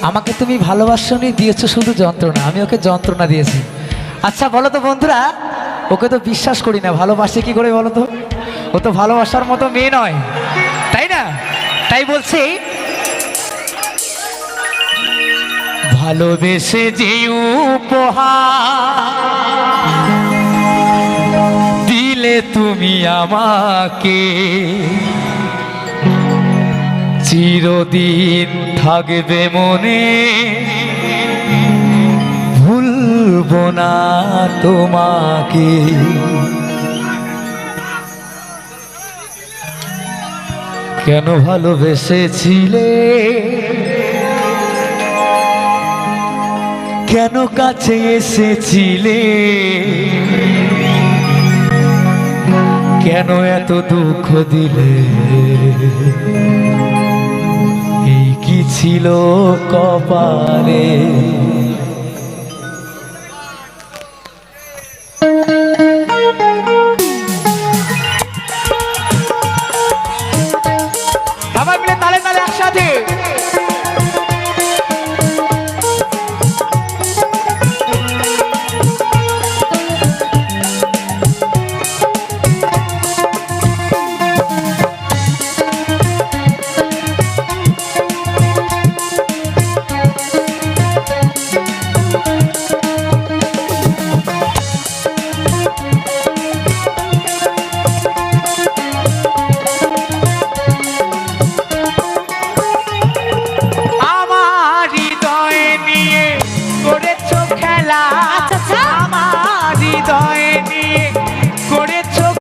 আমাকে তুমি ভালোবাসনি, দিয়েছো শুধু যন্ত্রণা, আমি ওকে যন্ত্রণা দিয়েছি। আচ্ছা বলো তো বন্ধুরা, ওকে তো বিশ্বাস করি না, ভালোবাসে কি করে বলো তো? ও তো ভালোবাসার মতো মেয়ে নয়, তাই না? তাই বলছি, ভালোবেসে যে উপহার দিলে তুমি আমাকে, চিরদিন থাকবে মনে, ভুলবো না তোমাকে। কেন ভালোবেসেছিলে, কেন কাছে এসেছিলে, কেন এত দুঃখ দিলে, এই কি ছিল কপালে? সবাই মিলে তালে তালে একসাথে